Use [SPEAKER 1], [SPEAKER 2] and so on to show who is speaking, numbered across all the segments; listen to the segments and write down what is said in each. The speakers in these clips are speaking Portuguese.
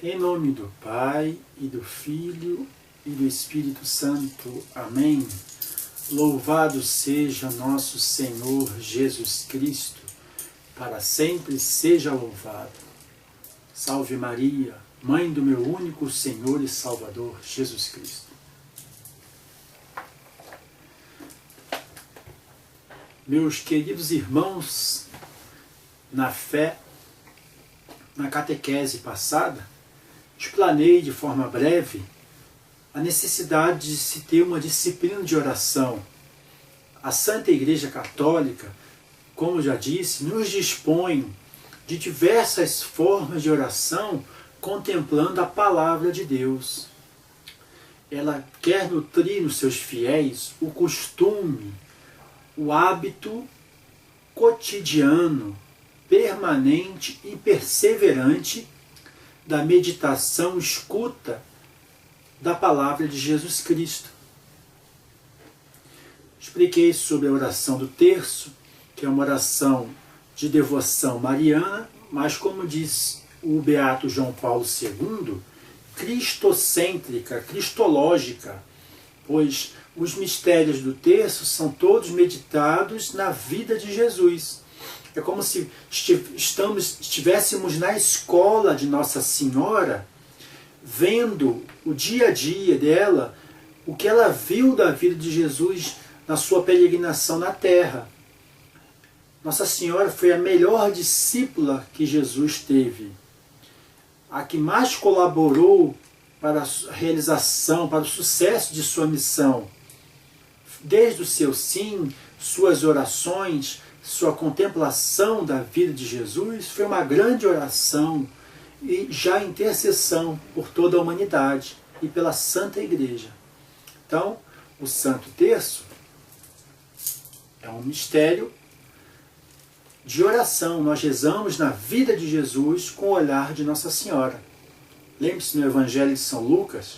[SPEAKER 1] Em nome do Pai, e do Filho, e do Espírito Santo. Amém. Louvado seja nosso Senhor Jesus Cristo, para sempre seja louvado. Salve Maria, Mãe do meu único Senhor e Salvador, Jesus Cristo. Meus queridos irmãos, na fé, na catequese passada, explanei de forma breve a necessidade de se ter uma disciplina de oração. A Santa Igreja Católica, como já disse, nos dispõe de diversas formas de oração contemplando a Palavra de Deus. Ela quer nutrir nos seus fiéis o costume, o hábito cotidiano, permanente e perseverante da meditação escuta da Palavra de Jesus Cristo. Expliquei sobre a oração do terço, que é uma oração de devoção mariana, mas como diz o beato João Paulo II, cristocêntrica, cristológica, pois os mistérios do terço são todos meditados na vida de Jesus. É como se estivéssemos na escola de Nossa Senhora, vendo o dia a dia dela, o que ela viu da vida de Jesus na sua peregrinação na terra. Nossa Senhora foi a melhor discípula que Jesus teve, a que mais colaborou para a realização, para o sucesso de sua missão. Desde o seu sim, suas orações, sua contemplação da vida de Jesus foi uma grande oração e já intercessão por toda a humanidade e pela Santa Igreja. Então, o Santo Terço é um mistério de oração. Nós rezamos na vida de Jesus com o olhar de Nossa Senhora. Lembre-se, no Evangelho de São Lucas,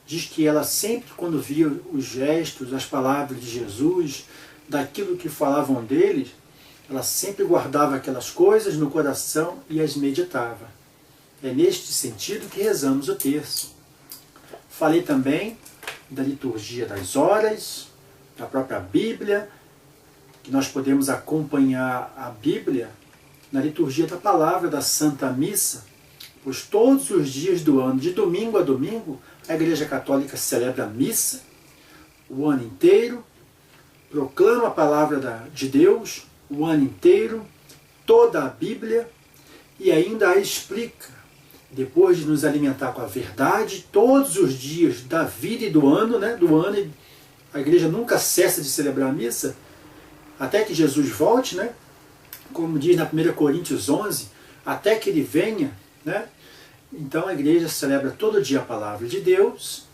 [SPEAKER 1] diz que ela sempre, quando via os gestos, as palavras de Jesus, daquilo que falavam dele, ela sempre guardava aquelas coisas no coração e as meditava. É neste sentido que rezamos o terço. Falei também da liturgia das horas, da própria Bíblia, que nós podemos acompanhar a Bíblia na liturgia da palavra da Santa Missa, pois todos os dias do ano, de domingo a domingo, a Igreja Católica celebra a missa o ano inteiro, proclama a palavra de Deus o ano inteiro, toda a Bíblia, e ainda a explica. Depois de nos alimentar com a verdade, todos os dias da vida e do ano, a Igreja nunca cessa de celebrar a missa, até que Jesus volte, como diz na 1 Coríntios 11, até que Ele venha. Então a Igreja celebra todo dia a palavra de Deus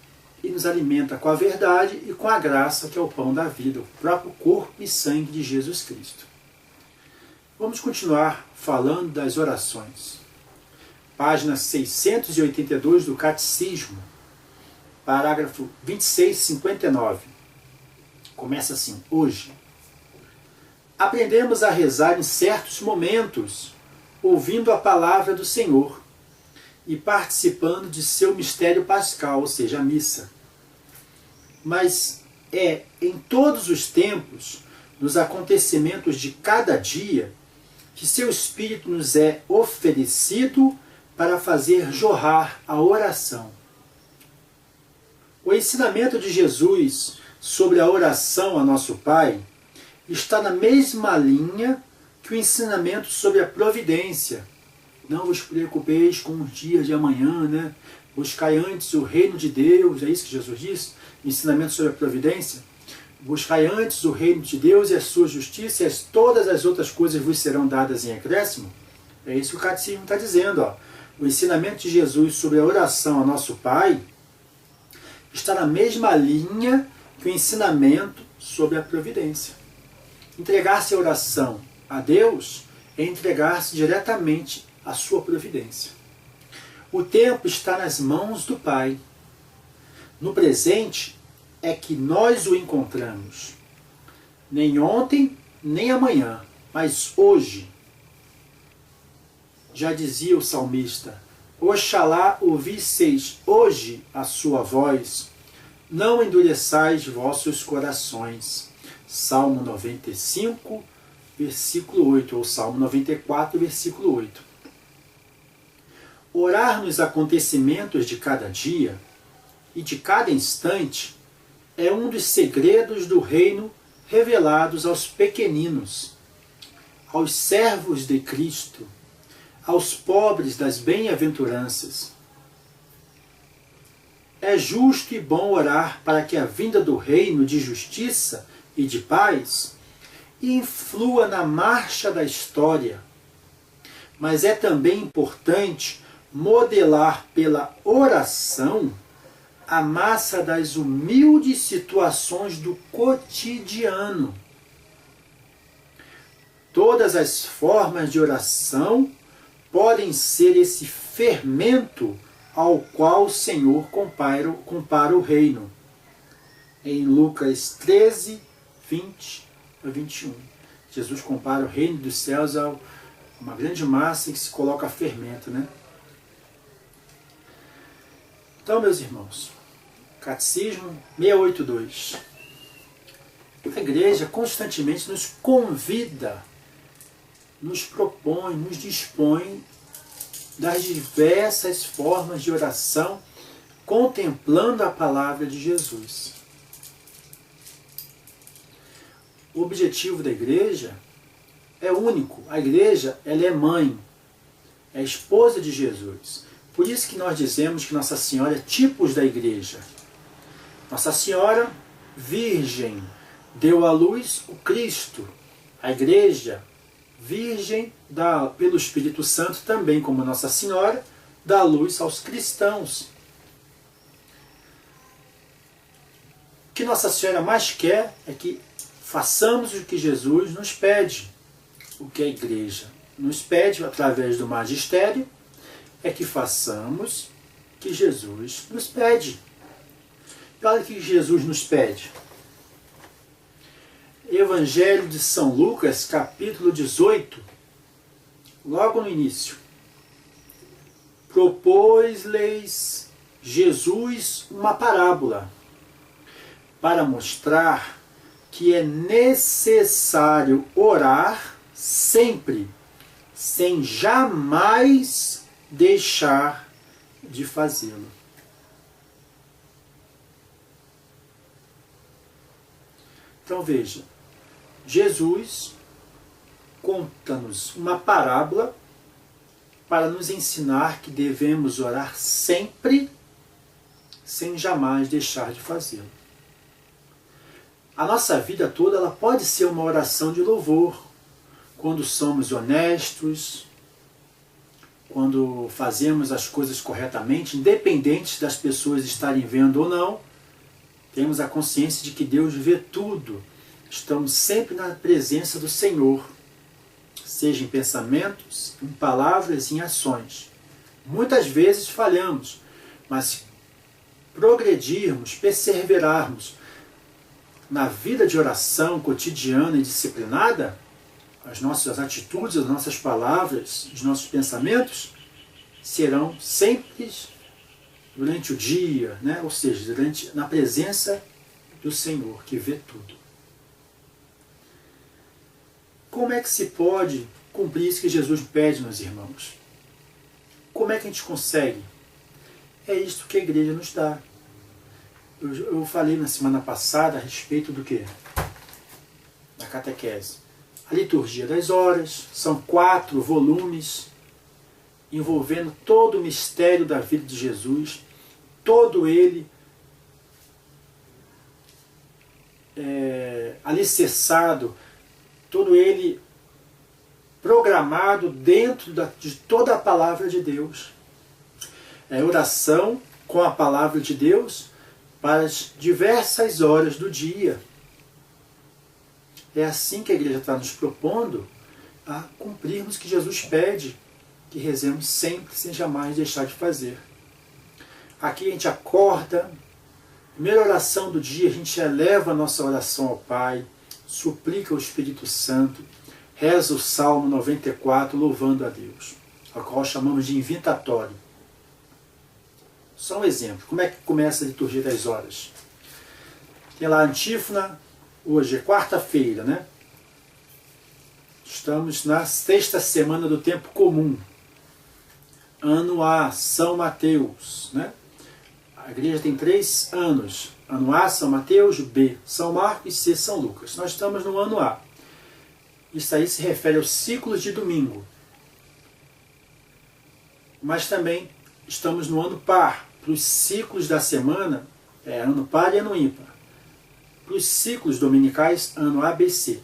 [SPEAKER 1] e nos alimenta com a verdade e com a graça, que é o pão da vida, o próprio corpo e sangue de Jesus Cristo. Vamos continuar falando das orações. Página 682 do Catecismo, parágrafo 2659. Começa assim: hoje aprendemos a rezar em certos momentos, ouvindo a palavra do Senhor e participando de seu mistério pascal, ou seja, a missa. Mas é em todos os tempos, nos acontecimentos de cada dia, que seu Espírito nos é oferecido para fazer jorrar a oração. O ensinamento de Jesus sobre a oração a nosso Pai está na mesma linha que o ensinamento sobre a providência. Não vos preocupeis com os dias de amanhã, Buscai antes o reino de Deus, é isso que Jesus disse? Ensinamento sobre a providência. Buscai antes o reino de Deus e a sua justiça, e todas as outras coisas vos serão dadas em acréscimo. É isso que o Catecismo está dizendo. O ensinamento de Jesus sobre a oração a nosso Pai está na mesma linha que o ensinamento sobre a providência. Entregar-se à oração a Deus é entregar-se diretamente à sua providência. O tempo está nas mãos do Pai. No presente é que nós o encontramos. Nem ontem, nem amanhã, mas hoje. Já dizia o salmista: Oxalá ouvisseis hoje a sua voz, não endureçais vossos corações. Salmo 95, versículo 8, ou Salmo 94, versículo 8. Orar nos acontecimentos de cada dia e de cada instante é um dos segredos do reino revelados aos pequeninos, aos servos de Cristo, aos pobres das bem-aventuranças. É justo e bom orar para que a vinda do reino de justiça e de paz influa na marcha da história, mas é também importante modelar pela oração a massa das humildes situações do cotidiano. Todas as formas de oração podem ser esse fermento ao qual o Senhor compara o reino. Em Lucas 13, 20 a 21. Jesus compara o reino dos céus a uma grande massa que se coloca fermento, né? Então, meus irmãos, Catecismo 682. A Igreja constantemente nos convida, nos propõe, nos dispõe das diversas formas de oração, contemplando a palavra de Jesus. O objetivo da Igreja é único. A Igreja, ela é mãe, é esposa de Jesus. Por isso que nós dizemos que Nossa Senhora é tipos da Igreja. Nossa Senhora, Virgem, deu à luz o Cristo. A Igreja, Virgem, pelo Espírito Santo, também como Nossa Senhora, dá luz aos cristãos. O que Nossa Senhora mais quer é que façamos o que Jesus nos pede. O que a Igreja nos pede através do magistério é que façamos o que Jesus nos pede. E olha o que Jesus nos pede. Evangelho de São Lucas, capítulo 18, logo no início. Propôs-lhes Jesus uma parábola para mostrar que é necessário orar sempre, sem jamais deixar de fazê-lo. Então veja, Jesus conta-nos uma parábola para nos ensinar que devemos orar sempre, sem jamais deixar de fazê-lo. A nossa vida toda ela pode ser uma oração de louvor, quando somos honestos, quando fazemos as coisas corretamente, independente das pessoas estarem vendo ou não, temos a consciência de que Deus vê tudo. Estamos sempre na presença do Senhor, seja em pensamentos, em palavras, em ações. Muitas vezes falhamos, mas se progredirmos, perseverarmos na vida de oração cotidiana e disciplinada, as nossas atitudes, as nossas palavras, os nossos pensamentos serão sempre durante o dia, né? Ou seja, na presença do Senhor, que vê tudo. Como é que se pode cumprir isso que Jesus pede, meus irmãos? Como é que a gente consegue? É isto que a Igreja nos dá. Eu falei na semana passada a respeito do quê? Da catequese. A liturgia das horas, são 4 volumes envolvendo todo o mistério da vida de Jesus, todo ele alicerçado, todo ele programado dentro de toda a palavra de Deus. É oração com a palavra de Deus para as diversas horas do dia. É assim que a Igreja está nos propondo a cumprirmos o que Jesus pede, que rezemos sempre, sem jamais deixar de fazer. Aqui a gente acorda, primeira oração do dia, a gente eleva a nossa oração ao Pai, suplica o Espírito Santo, reza o Salmo 94, louvando a Deus, ao qual chamamos de invitatório. Só um exemplo. Como é que começa a liturgia das horas? Tem lá a antífona, hoje é quarta-feira, né? Estamos na sexta semana do tempo comum. Ano A, São Mateus, né? A igreja tem 3 anos. Ano A, São Mateus, B, São Marcos e C, São Lucas. Nós estamos no ano A. Isso aí se refere aos ciclos de domingo. Mas também estamos no ano par. Para os ciclos da semana, é ano par e ano ímpar. Para os ciclos dominicais, ano ABC.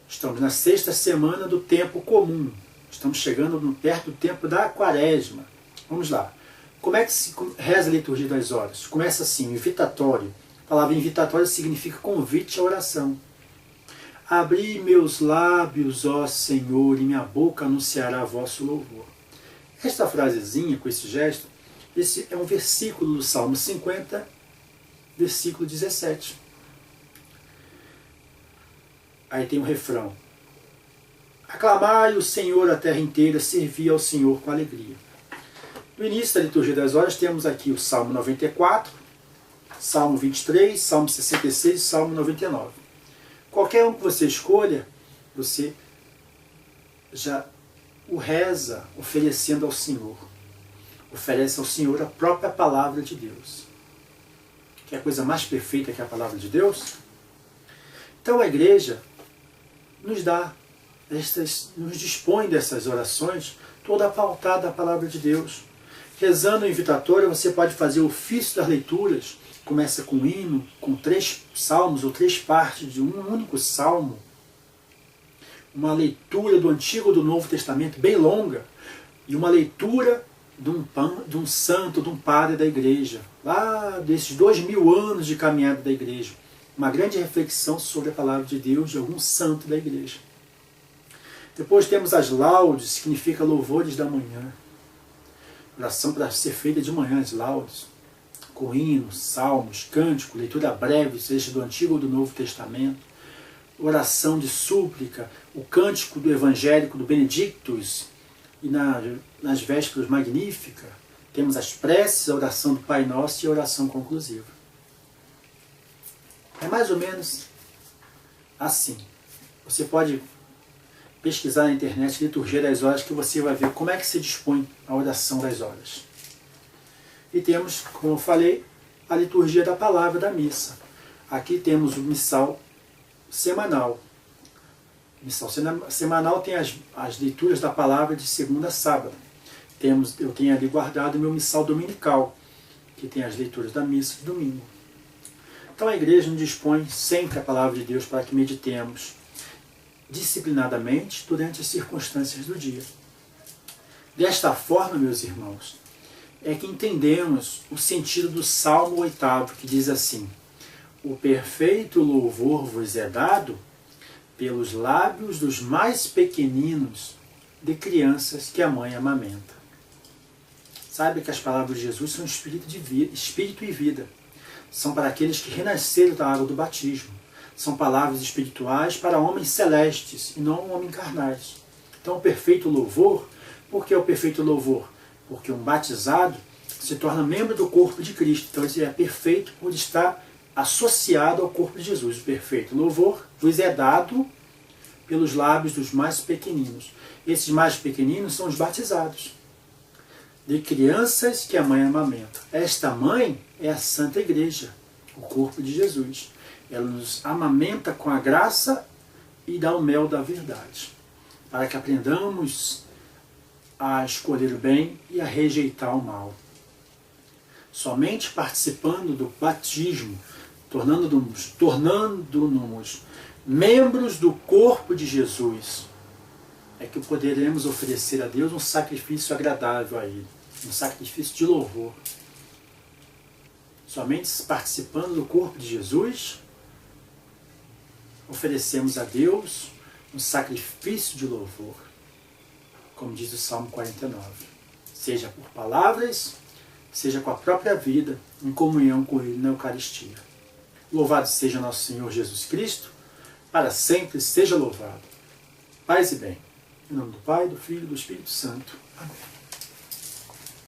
[SPEAKER 1] Estamos na sexta semana do tempo comum. Estamos chegando perto do tempo da quaresma. Vamos lá. Como é que se reza a liturgia das horas? Começa assim, invitatório. A palavra invitatório significa convite à oração. Abri meus lábios, ó Senhor, e minha boca anunciará vosso louvor. Esta frasezinha, com esse gesto, esse é um versículo do Salmo 50, versículo 17. Aí tem um refrão. Aclamai o Senhor a terra inteira, servi ao Senhor com alegria. No início da liturgia das horas temos aqui o Salmo 94, Salmo 23, Salmo 66 e Salmo 99. Qualquer um que você escolha, você já o reza oferecendo ao Senhor. Oferece ao Senhor a própria palavra de Deus. Que é a coisa mais perfeita que a palavra de Deus? Então a igreja nos dispõe dessas orações toda pautada a palavra de Deus. Rezando o invitatório, você pode fazer o ofício das leituras. Começa com um hino, com 3 salmos ou 3 partes de um único salmo. Uma leitura do Antigo e do Novo Testamento bem longa. E uma leitura de um santo, de um padre da igreja. Lá desses 2000 anos de caminhada da igreja. Uma grande reflexão sobre a palavra de Deus de algum santo da igreja. Depois temos as laudes, que significa louvores da manhã. Oração para ser feita de manhã, as laudes. Com hinos, salmos, cântico, leitura breve, seja do Antigo ou do Novo Testamento. Oração de súplica, o cântico do evangélico do Benedictus. E nas vésperas Magnífica, temos as preces, a oração do Pai Nosso e a oração conclusiva. É mais ou menos assim. Você pode pesquisar na internet Liturgia das Horas, que você vai ver como é que se dispõe a oração das horas. E temos, como eu falei, a liturgia da palavra da missa. Aqui temos o missal semanal. O missal semanal tem as leituras da palavra de segunda a sábado. Eu tenho ali guardado o meu missal dominical, que tem as leituras da missa de domingo. Então a igreja nos dispõe sempre a palavra de Deus para que meditemos disciplinadamente durante as circunstâncias do dia. Desta forma, meus irmãos, é que entendemos o sentido do Salmo 8º, que diz assim: o perfeito louvor vos é dado pelos lábios dos mais pequeninos de crianças que a mãe amamenta. Sabe que as palavras de Jesus são espírito e vida. São para aqueles que renasceram da água do batismo. São palavras espirituais para homens celestes e não homens carnais. Então o perfeito louvor, por que o perfeito louvor? Porque um batizado se torna membro do corpo de Cristo. Então ele é perfeito por estar associado ao corpo de Jesus. O perfeito louvor vos é dado pelos lábios dos mais pequeninos. Esses mais pequeninos são os batizados. De crianças que a mãe amamenta. Esta mãe é a Santa Igreja, o corpo de Jesus. Ela nos amamenta com a graça e dá o mel da verdade, para que aprendamos a escolher o bem e a rejeitar o mal. Somente participando do batismo, tornando-nos membros do corpo de Jesus, é que poderemos oferecer a Deus um sacrifício agradável a Ele, um sacrifício de louvor. Somente participando do corpo de Jesus, oferecemos a Deus um sacrifício de louvor, como diz o Salmo 49. Seja por palavras, seja com a própria vida, em comunhão com Ele na Eucaristia. Louvado seja nosso Senhor Jesus Cristo, para sempre seja louvado. Paz e bem. Em nome do Pai, do Filho e do Espírito Santo. Amém.